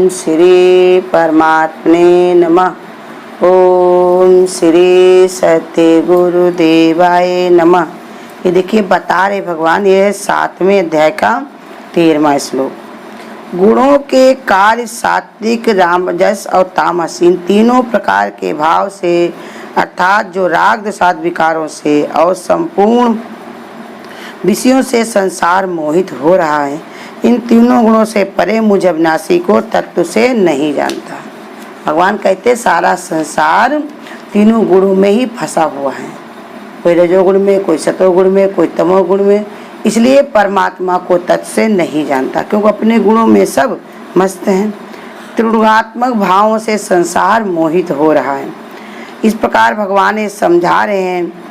श्री परमात्मने नमः। ओम श्री सत्य गुरुदेवाय नमः। ये देखिए बता रहे भगवान, ये 7वें अध्याय का 13वां श्लोक। गुणों के कार्य सात्विक, रामजस और तामस, इन तीनों प्रकार के भाव से अर्थात जो राग द्वेष विकारों से और संपूर्ण विषयों से संसार मोहित हो रहा है, इन तीनों गुणों से परे मुझ अविनाशी को तत्व से नहीं जानता। भगवान कहते सारा संसार तीनों गुणों में ही फंसा हुआ है, कोई रजोगुण में, कोई सतोगुण में, कोई तमोगुण में। इसलिए परमात्मा को तत्व से नहीं जानता, क्योंकि अपने गुणों में सब मस्त हैं। त्रिगुणात्मक भावों से संसार मोहित हो रहा है। इस प्रकार भगवान ये समझा रहे हैं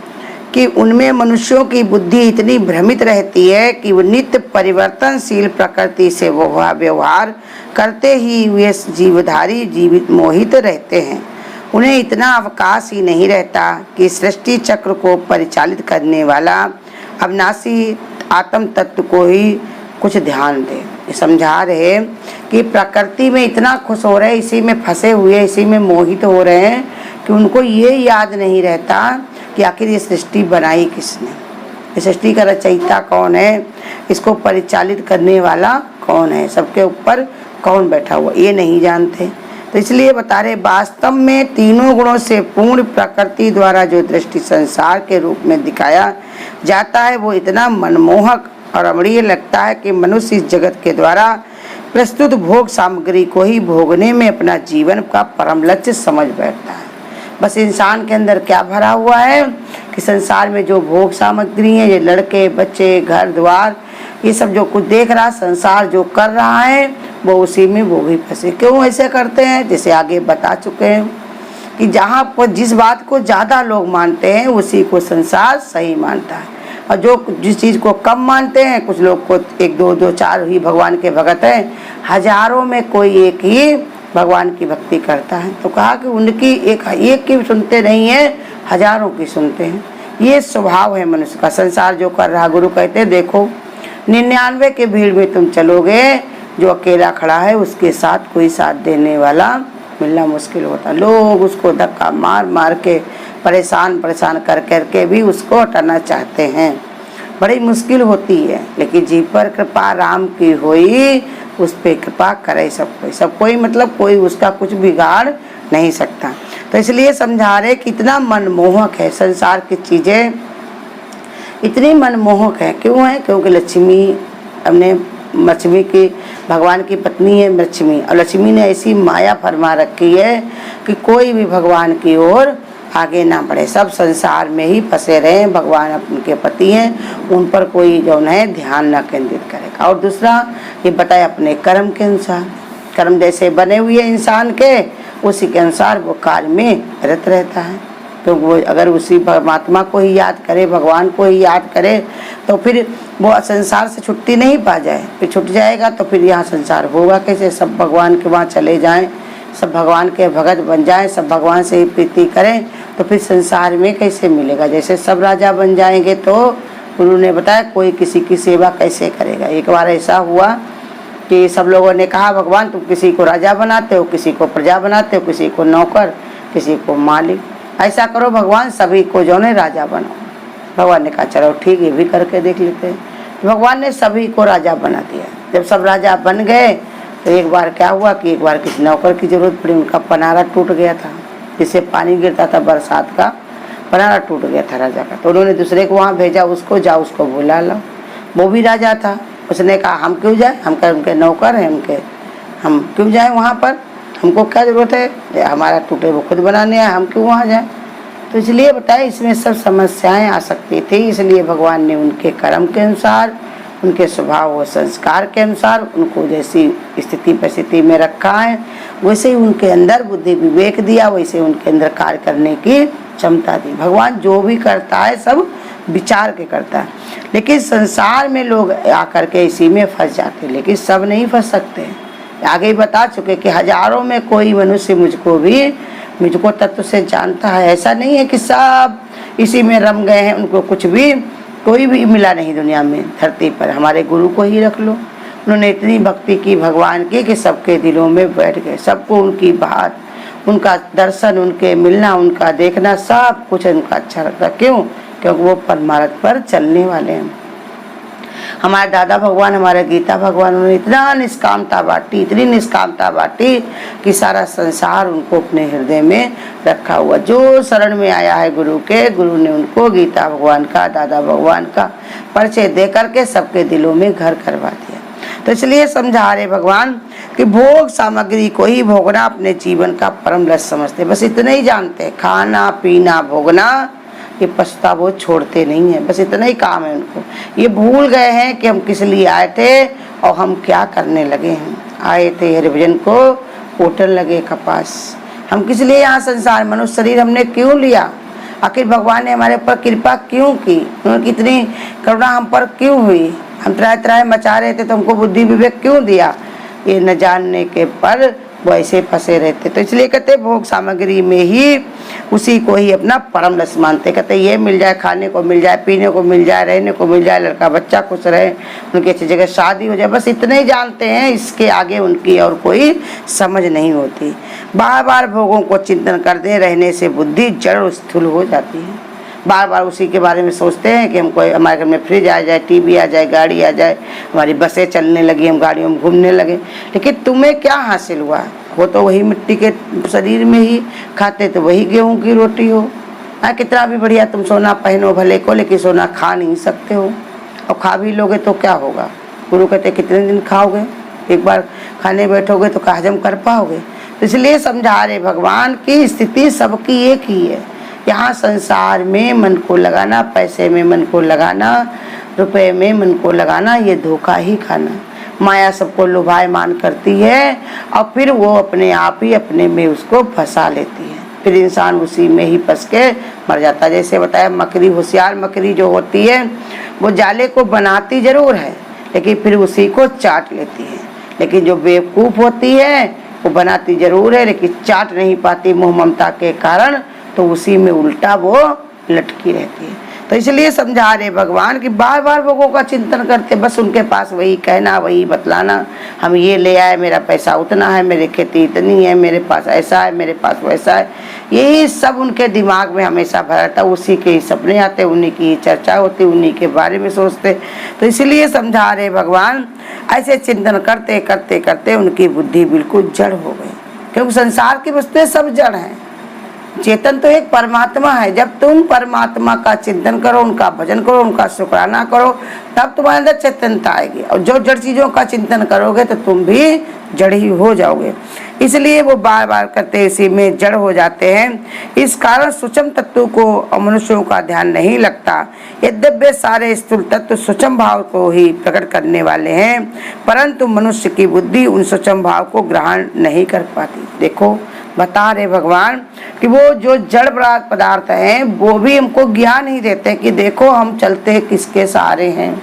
कि उनमें मनुष्यों की बुद्धि इतनी भ्रमित रहती है कि वो नित्य परिवर्तनशील प्रकृति से व्यवहार करते ही वे जीवधारी जीवित मोहित रहते हैं। उन्हें इतना अवकाश ही नहीं रहता कि सृष्टि चक्र को परिचालित करने वाला अविनाशी आत्म तत्व को ही कुछ ध्यान दे। समझा रहे कि प्रकृति में इतना खुश हो रहे, इसी में फंसे हुए, इसी में मोहित हो रहे हैं कि उनको ये याद नहीं रहता कि आखिर ये सृष्टि बनाई किसने, ये सृष्टि का रचयिता कौन है, इसको परिचालित करने वाला कौन है, सबके ऊपर कौन बैठा हुआ, ये नहीं जानते। तो इसलिए बता रहे वास्तव में तीनों गुणों से पूर्ण प्रकृति द्वारा जो दृष्टि संसार के रूप में दिखाया जाता है वो इतना मनमोहक और रमणीय लगता है कि मनुष्य इस जगत के द्वारा प्रस्तुत भोग सामग्री को ही भोगने में अपना जीवन का परम लक्ष्य समझ बैठता है। बस इंसान के अंदर क्या भरा हुआ है कि संसार में जो भोग सामग्री है, ये लड़के बच्चे घर द्वार, ये सब जो कुछ देख रहा, संसार जो कर रहा है वो उसी में वो भी फंसे। क्यों ऐसे करते हैं? जैसे आगे बता चुके हैं कि जहाँ पर जिस बात को ज़्यादा लोग मानते हैं उसी को संसार सही मानता है, और जो जिस चीज़ को कम मानते हैं, कुछ लोग को एक दो दो चार ही भगवान के भगत हैं, हजारों में कोई एक ही भगवान की भक्ति करता है। तो कहा कि उनकी एक की सुनते नहीं है, हजारों की सुनते हैं। ये स्वभाव है मनुष्य का। संसार जो कर रहा, गुरु कहते हैं देखो 99 के भीड़ में तुम चलोगे, जो अकेला खड़ा है उसके साथ कोई साथ देने वाला मिलना मुश्किल होता। लोग उसको धक्का मार मार के परेशान कर करके भी उसको हटाना चाहते हैं, बड़ी मुश्किल होती है। लेकिन जी पर कृपा राम की होई, उस पे कृपा करे सब कोई मतलब कोई उसका कुछ बिगाड़ नहीं सकता। तो इसलिए समझा रहे कि इतना मनमोहक है संसार की चीज़ें, इतनी मनमोहक है। क्यों है? क्योंकि लक्ष्मी की भगवान की पत्नी है लक्ष्मी, और लक्ष्मी ने ऐसी माया फरमा रखी है कि कोई भी भगवान की ओर आगे ना बढ़े, सब संसार में ही फंसे रहे। भगवान उनके पति हैं, उन पर कोई जो है ध्यान न केंद्रित करेगा। और दूसरा ये बताया अपने कर्म के अनुसार, कर्म जैसे बने हुए इंसान के उसी के अनुसार वो कार्य में रत रहता है। तो वो अगर उसी परमात्मा को ही याद करे, भगवान को ही याद करे, तो फिर वो संसार से छुट्टी नहीं पा जाए। फिर छूट जाएगा तो फिर यहाँ संसार होगा कैसे? सब भगवान के वहाँ चले जाएं, सब भगवान के भगत बन जाएं, सब भगवान से ही प्रीति करें, तो फिर संसार में कैसे मिलेगा? जैसे सब राजा बन जाएंगे तो गुरु ने बताया कोई किसी की सेवा कैसे करेगा। एक बार ऐसा हुआ कि सब लोगों ने कहा भगवान तुम किसी को राजा बनाते हो, किसी को प्रजा बनाते हो, किसी को नौकर, किसी को मालिक, ऐसा करो भगवान सभी को जो है राजा बनाओ। भगवान ने कहा चलो ठीक, ये भी करके देख लेते हैं। भगवान ने सभी को राजा बना दिया। जब सब राजा बन गए तो एक बार क्या हुआ कि एक बार किसी नौकर की जरूरत पड़ी, उनका पनारा टूट गया था, जिससे पानी गिरता था बरसात का, पनारा टूट गया था राजा का। तो उन्होंने दूसरे को वहाँ भेजा, उसको जाओ उसको बुला लो। वो भी राजा था, उसने कहा हम क्यों जाए, हम उनके नौकर हैं, हम क्यों जाए वहाँ पर, हमको क्या जरूरत है, हमारा टूटे वो खुद बनाने आए, हम क्यों वहाँ जाए। तो इसलिए बताया इसमें सब समस्याएं आ सकती थी। इसलिए भगवान ने उनके कर्म के अनुसार, उनके स्वभाव और संस्कार के अनुसार उनको जैसी स्थिति परिस्थिति में रखा है, वैसे ही उनके अंदर बुद्धि विवेक दिया, वैसे उनके अंदर कार्य करने की क्षमता दी। भगवान जो भी करता है सब विचार के करता है। लेकिन संसार में लोग आकर के इसी में फंस जाते, लेकिन सब नहीं फंस सकते। आगे ही बता चुके कि हजारों में कोई मनुष्य मुझको तत्व से जानता है। ऐसा नहीं है कि सब इसी में रम गए हैं, उनको कुछ भी कोई भी मिला नहीं दुनिया में, धरती पर। हमारे गुरु को ही रख लो, उन्होंने इतनी भक्ति की भगवान की कि सबके दिलों में बैठ गए। सबको उनकी बात, उनका दर्शन, उनके मिलना, उनका देखना, सब कुछ उनका अच्छा लगता। क्यों? क्योंकि वो परमार्थ पर चलने वाले हैं। हमारे दादा भगवान, हमारे गीता भगवान, उन्होंने इतना निष्कामता बांटी, इतनी निष्कामता बांटी कि सारा संसार उनको अपने हृदय में रखा हुआ। जो शरण में आया है गुरु के, गुरु ने उनको गीता भगवान का, दादा भगवान का परिचय दे करके सबके दिलों में घर करवा दिया। तो इसलिए समझा रहे भगवान कि भोग सामग्री को ही भोगना अपने जीवन का परम लक्ष्य समझते। बस इतना ही जानते हैं, खाना पीना भोगना, ये पछता वो छोड़ते नहीं है। बस इतना ही काम है उनको। ये भूल गए हैं कि हम किस लिए आए थे और हम क्या करने लगे हैं। आए थे हरिभजन को पोटन लगे कपास। हम किस लिए यहाँ संसार मनुष्य शरीर हमने क्यों लिया? आखिर भगवान ने हमारे ऊपर कृपा क्यों की? उन्होंने कितनी करुणा हम पर क्यों हुई? हम त्राह त्राह मचा रहे थे तो हमको बुद्धि विवेक क्यों दिया? ये न जानने के पर वो ऐसे फंसे रहते। तो इसलिए कहते भोग सामग्री में ही उसी को ही अपना परम लक्ष्य मानते। कहते ये मिल जाए, खाने को मिल जाए, पीने को मिल जाए, रहने को मिल जाए, लड़का बच्चा खुश रहे, उनकी अच्छी जगह शादी हो जाए, बस इतने ही जानते हैं। इसके आगे उनकी और कोई समझ नहीं होती। बार बार भोगों को चिंतन करते रहने से बुद्धि जड़ और स्थूल हो जाती है। बार बार उसी के बारे में सोचते हैं कि हमको हमारे घर में फ्रिज आ जाए, टीवी आ जाए, गाड़ी आ जाए, हमारी बसें चलने लगी, हम गाड़ियों में घूमने लगे। लेकिन तुम्हें क्या हासिल हुआ? वो तो वही मिट्टी के शरीर में ही खाते, तो वही गेहूं की रोटी हो। कितना भी बढ़िया तुम सोना पहनो भले को, लेकिन सोना खा नहीं सकते हो। और खा भी लोगे तो क्या होगा? गुरु कहते कितने दिन खाओगे? एक बार खाने बैठोगे तो क्या हजम कर पाओगे? तो इसलिए समझा रहे भगवान की स्थिति सबकी एक ही है। यहाँ संसार में मन को लगाना, पैसे में मन को लगाना, रुपए में मन को लगाना, ये धोखा ही खाना। माया सबको लुभायमान करती है और फिर वो अपने आप ही अपने में उसको फंसा लेती है। फिर इंसान उसी में ही फंस के मर जाता है। जैसे बताया, मकड़ी, होशियार मकड़ी जो होती है वो जाले को बनाती जरूर है लेकिन फिर उसी को चाट लेती है। लेकिन जो बेवकूफ़ होती है वो बनाती जरूर है लेकिन चाट नहीं पाती मोह ममता के कारण, तो उसी में उल्टा वो लटकी रहती है। तो इसलिए समझा रहे भगवान कि बार बार लोगों का चिंतन करते, बस उनके पास वही कहना, वही बतलाना, हम ये ले आए, मेरा पैसा उतना है, मेरी खेती इतनी है, मेरे पास ऐसा है, मेरे पास वैसा है, यही सब उनके दिमाग में हमेशा भरा रहता। उसी के ही सपने आते, उन्हीं की चर्चा होती, उन्हीं के बारे में सोचते। तो इसलिए समझा रहे भगवान, ऐसे चिंतन करते करते करते उनकी बुद्धि बिल्कुल जड़ हो गई। क्योंकि संसार की वस्तुएं सब जड़ हैं, चेतन तो एक परमात्मा है। जब तुम परमात्मा का चिंतन करो, उनका भजन करो, उनका शुक्राना करो, तब तुम्हारे अंदर चेतनता आएगी। और जो जड़ चीजों का चिंतन करोगे तो तुम भी जड़ ही हो जाओगे। इसलिए वो बार बार करते इसी में जड़ हो जाते हैं। इस कारण सूक्ष्म तत्व को मनुष्यों का ध्यान नहीं लगता। यद्यपि सारे स्थूल तत्व सूक्ष्म भाव को ही प्रकट करने वाले हैं, परंतु मनुष्य की बुद्धि उन सूक्ष्म भाव को ग्रहण नहीं कर पाती। देखो बता रहे भगवान कि वो जो जड़ पदार्थ हैं वो भी हमको ज्ञान ही देते कि देखो हम चलते किसके सहारे हैं।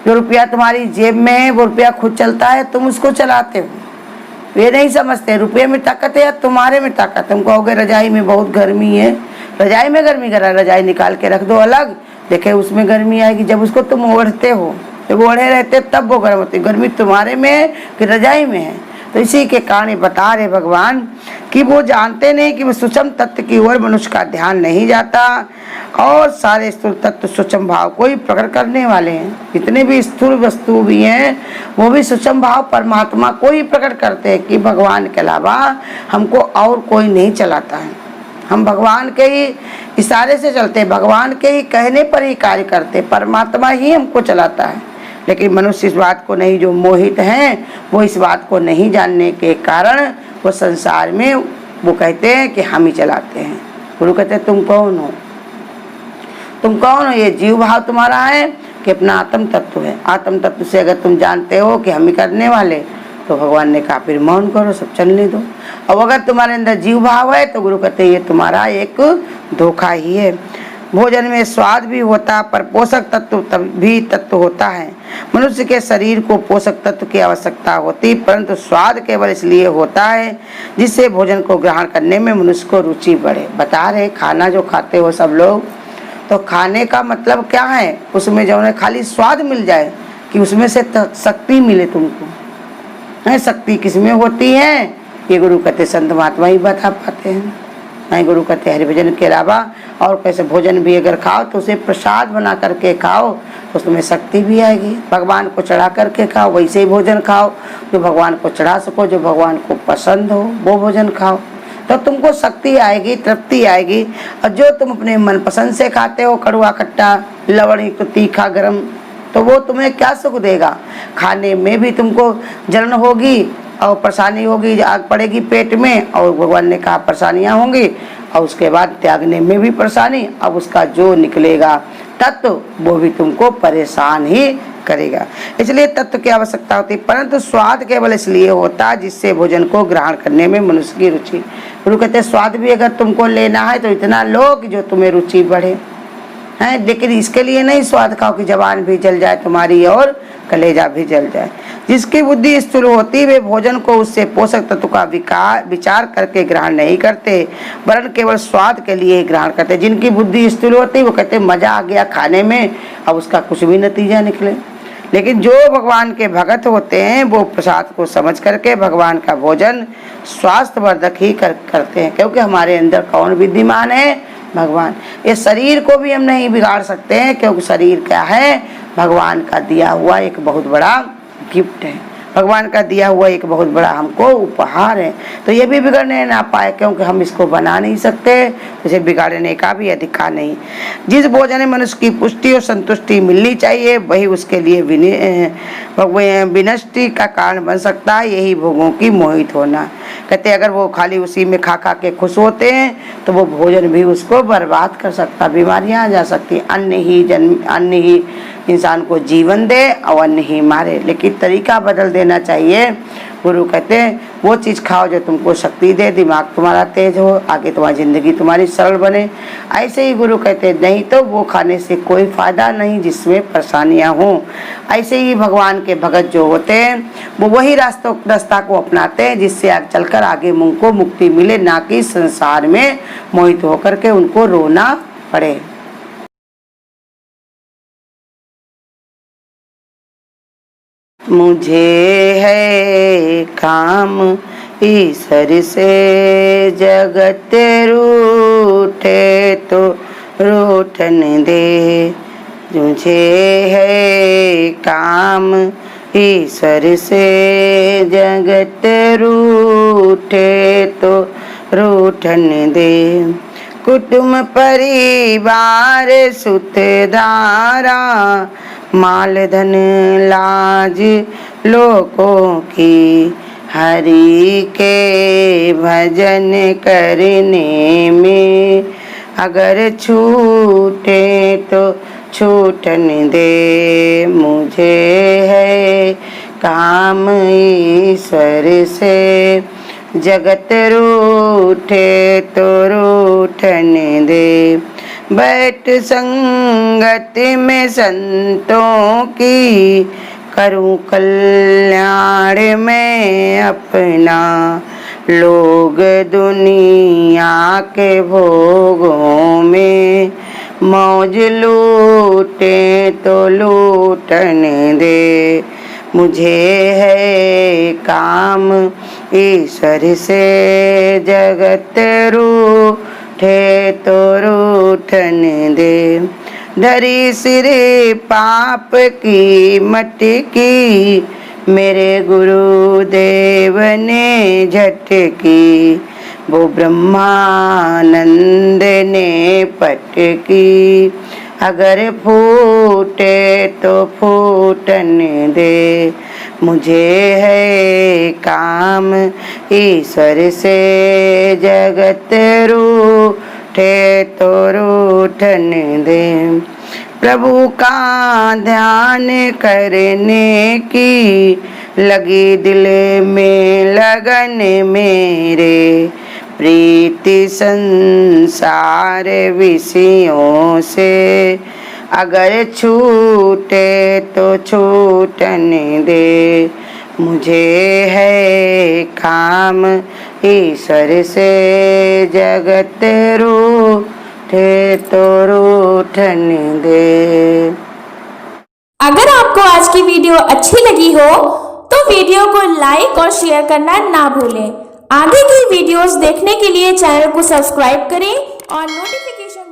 जो रुपया तुम्हारी जेब में है वो रुपया खुद चलता है, तुम उसको चलाते हो। ये नहीं समझते रुपये में ताकत है या तुम्हारे में ताकत है। तुम कहोगे रजाई में बहुत गर्मी है, रजाई में गर्मी करा, रजाई निकाल के रख दो अलग, देखे उसमें गर्मी आएगी। जब उसको तुम ओढ़ते हो, जब ओढ़े रहते तब वो गर्म होती। गर्मी तुम्हारे में है कि रजाई में है? तो इसी के कारण बता रहे भगवान कि वो जानते नहीं कि वो सूक्ष्म तत्व की ओर मनुष्य का ध्यान नहीं जाता और सारे स्थूल तत्व सूक्ष्म भाव को ही प्रकट करने वाले हैं। जितने भी स्थूल वस्तु भी हैं वो भी सूक्ष्म भाव परमात्मा को ही प्रकट करते हैं कि भगवान के अलावा हमको और कोई नहीं चलाता है। हम भगवान के ही इशारे से चलते, भगवान के ही कहने पर ही कार्य करते, परमात्मा ही हमको चलाता है। लेकिन मनुष्य इस बात को नहीं, जो मोहित हैं वो इस बात को नहीं जानने के कारण वो संसार में वो कहते हैं कि हम ही चलाते हैं। गुरु कहते हैं तुम कौन हो? तुम कौन हो? ये जीव भाव तुम्हारा है कि अपना आत्म तत्व है? आत्म तत्व से अगर तुम जानते हो कि हम ही करने वाले, तो भगवान ने कहा फिर मौन करो, सब चलने दो। और अगर तुम्हारे अंदर जीव भाव है तो गुरु कहते हैं ये तुम्हारा एक धोखा ही है। भोजन में स्वाद भी होता पर पोषक तत्व भी तत्व होता है। मनुष्य के शरीर को पोषक तत्व की आवश्यकता होती, परंतु स्वाद केवल इसलिए होता है जिससे भोजन को ग्रहण करने में मनुष्य को रुचि बढ़े। बता रहे खाना जो खाते हो सब लोग, तो खाने का मतलब क्या है? उसमें जो है खाली स्वाद मिल जाए, कि उसमें से शक्ति मिले तुमको। है शक्ति किसमें होती है, ये गुरु कहते संत महात्मा ही बता पाते हैं। नहीं, गुरु कहते हरि भजन के अलावा और कैसे भोजन भी अगर खाओ तो उसे प्रसाद बना करके खाओ तो उसमें शक्ति भी आएगी। भगवान को चढ़ा करके खाओ, वैसे ही भोजन खाओ जो भगवान को चढ़ा सको, जो भगवान को पसंद हो वो भोजन खाओ, तो तुमको शक्ति आएगी, तृप्ति आएगी। और जो तुम अपने मनपसंद से खाते हो, कड़वा खट्टा लवण तो तीखा गरम, तो वो तुम्हें क्या सुख देगा। खाने में भी तुमको जलन होगी और परेशानी होगी, आग पड़ेगी पेट में, और भगवान ने कहा परेशानियां होंगी, और उसके बाद त्यागने में भी परेशानी। अब उसका जो निकलेगा तत्व वो भी तुमको परेशान ही करेगा। इसलिए तत्व की आवश्यकता होती है, परंतु स्वाद केवल इसलिए होता है जिससे भोजन को ग्रहण करने में मनुष्य की रुचि। गुरु कहते स्वाद भी अगर तुमको लेना है तो इतना लो कि जो तुम्हें रुचि बढ़े हैं, लेकिन इसके लिए नहीं स्वाद खाओ कि जबान भी जल जाए तुम्हारी और कलेजा भी जल जाए। जिसकी बुद्धि स्थूल होती वे भोजन को उससे पोषक तत्व का विचार करके ग्रहण नहीं करते, वरन केवल स्वाद के लिए ही ग्रहण करते। जिनकी बुद्धि स्थूल होती वो कहते मजा आ गया खाने में, अब उसका कुछ भी नतीजा निकले। लेकिन जो भगवान के भगत होते हैं वो प्रसाद को समझ करके भगवान का भोजन स्वास्थ्यवर्धक ही करते हैं, क्योंकि हमारे अंदर कौन विद्यमान है, भगवान। ये शरीर को भी हम नहीं बिगाड़ सकते हैं, क्योंकि शरीर क्या है, भगवान का दिया हुआ एक बहुत बड़ा गिफ्ट है, भगवान का दिया हुआ एक बहुत बड़ा हमको उपहार है। तो ये भी बिगड़ने ना पाए, क्योंकि हम इसको बना नहीं सकते, इसे बिगाड़ने का भी अधिकार नहीं। जिस भोजन में मनुष्य की पुष्टि और संतुष्टि मिलनी चाहिए वही उसके लिए विनष्टि का कारण बन सकता है, यही भोगों की मोहित होना। कहते अगर वो खाली उसी में खा खा के खुश होते हैं तो वो भोजन भी उसको बर्बाद कर सकता, बीमारियां आ जा सकती। अन्न ही इंसान को जीवन दे और अन्न ही मारे, लेकिन तरीका बदल देना चाहिए। गुरु कहते हैं वो चीज़ खाओ जो तुमको शक्ति दे, दिमाग तुम्हारा तेज हो, आगे तुम्हारी जिंदगी तुम्हारी सरल बने। ऐसे ही गुरु कहते हैं नहीं तो वो खाने से कोई फायदा नहीं जिसमें परेशानियां हों। ऐसे ही भगवान के भगत जो होते हैं वो वही रास्ता को अपनाते हैं जिससे आगे चलकर आगे उनको मुक्ति मिले, ना कि संसार में मोहित होकर के उनको रोना पड़े। मुझे है काम ईश्वर से, जगत रूठे तो रूठन दे। मुझे है काम ईश्वर से, जगत रूठे तो रूठन दे। कुटुंब परिवार सुत धारा, माल धन लाज लोगों की, हरि के भजन करने में अगर छूटे तो छूटन दे। मुझे है काम ईश्वर से, जगत रूठे तो रूठन दे। बैठ संगत में संतों की, करूं कल्याण में अपना। लोग दुनिया के भोगों में मौज लूटे तो लूटन दे। मुझे है काम ईश्वर से, जगत रूठे तो रूठन दे। धरी सिरे पाप की मटकी, मेरे गुरुदेव ने झटकी। वो ब्रह्मानंद ने पटकी, अगर फूटे तो फूटन दे। मुझे है काम ईश्वर से, जगत रूठे तो रूठन दे। प्रभु का ध्यान करने की लगी दिल में लगन मेरे। प्रीति संसार विषयों से, अगर छूटे तो छूटन दे। मुझे है काम ईश्वर से, जगत रूठे तो रूठन दे। अगर आपको आज की वीडियो अच्छी लगी हो तो वीडियो को लाइक और शेयर करना ना भूलें। आगे की वीडियोस देखने के लिए चैनल को सब्सक्राइब करें और नोटिफिकेशन